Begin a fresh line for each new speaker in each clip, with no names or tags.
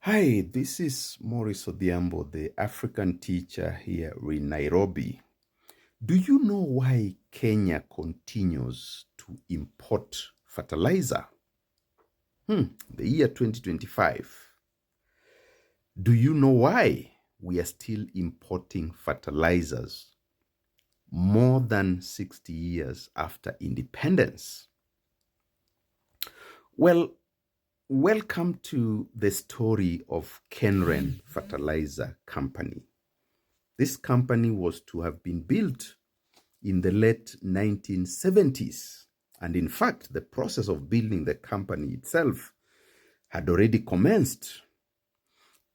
Hi, this is Maurice Odhiambo, the African teacher here in Nairobi. Do you know why Kenya continues to import fertilizer? The year 2025. Do you know why we are still importing fertilizers more than 60 years after independence? Well, welcome to the story of Kenren Fertilizer Company. This company was to have been built in the late 1970s. And in fact, the process of building the company itself had already commenced.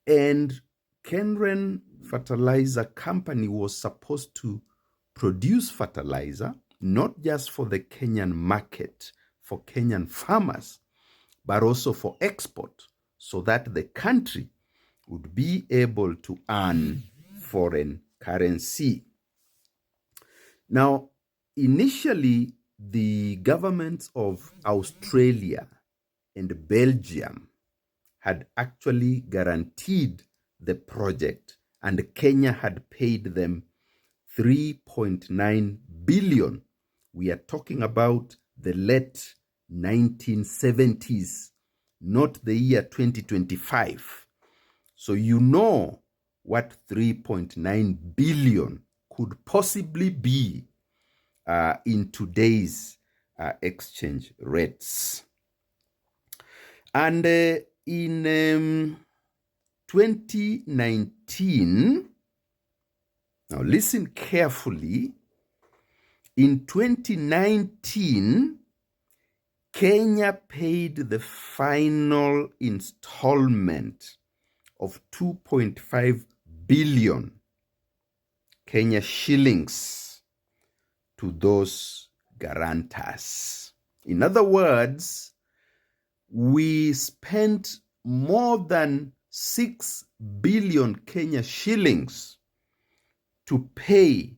And Kenren Fertilizer Company was supposed to produce fertilizer, not just for the Kenyan market, for Kenyan farmers, but also for export, so that the country would be able to earn foreign currency. Now, initially, the governments of Australia and Belgium had actually guaranteed the project, and Kenya had paid them 3.9 billion. We are talking about the late 1970s, not the year 2025. So you know what 3.9 billion could possibly be in today's exchange rates. And in 2019, now listen carefully, in 2019, Kenya paid the final installment of 2.5 billion Kenya shillings to those guarantors. In other words, we spent more than 6 billion Kenya shillings to pay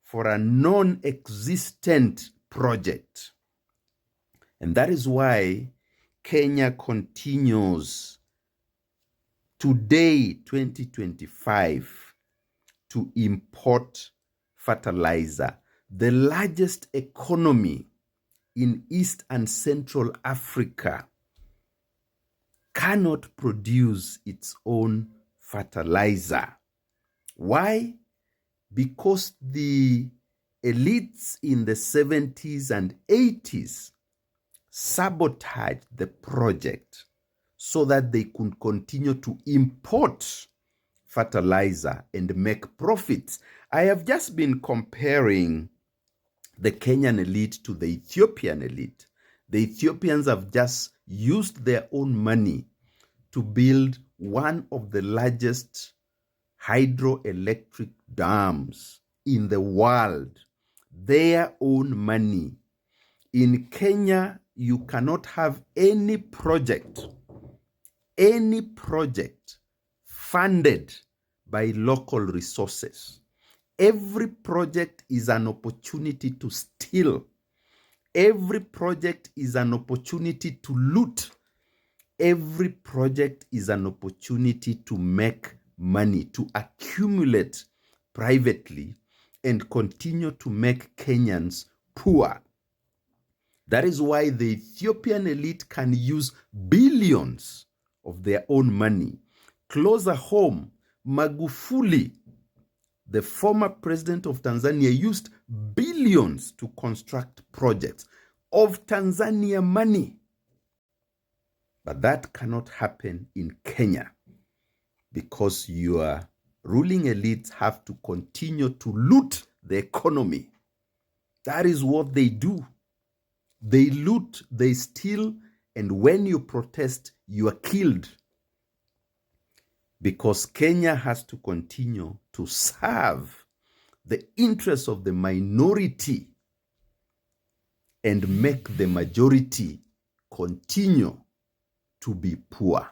for a non-existent project. And that is why Kenya continues today, 2025, to import fertilizer. The largest economy in East and Central Africa cannot produce its own fertilizer. Why? Because the elites in the 70s and 80s sabotaged the project so that they could continue to import fertilizer and make profits. I have just been comparing the Kenyan elite to the Ethiopian elite. The Ethiopians have just used their own money to build one of the largest hydroelectric dams in the world. Their own money. In Kenya, you cannot have any project funded by local resources. Every project is an opportunity to steal. Every project is an opportunity to loot. Every project is an opportunity to make money, to accumulate privately and continue to make Kenyans poor. That is why the Ethiopian elite can use billions of their own money. Closer home, Magufuli, the former president of Tanzania, used billions to construct projects of Tanzania money. But that cannot happen in Kenya because your ruling elites have to continue to loot the economy. That is what they do. They loot, they steal, and when you protest, you are killed. Because Kenya has to continue to serve the interests of the minority and make the majority continue to be poor.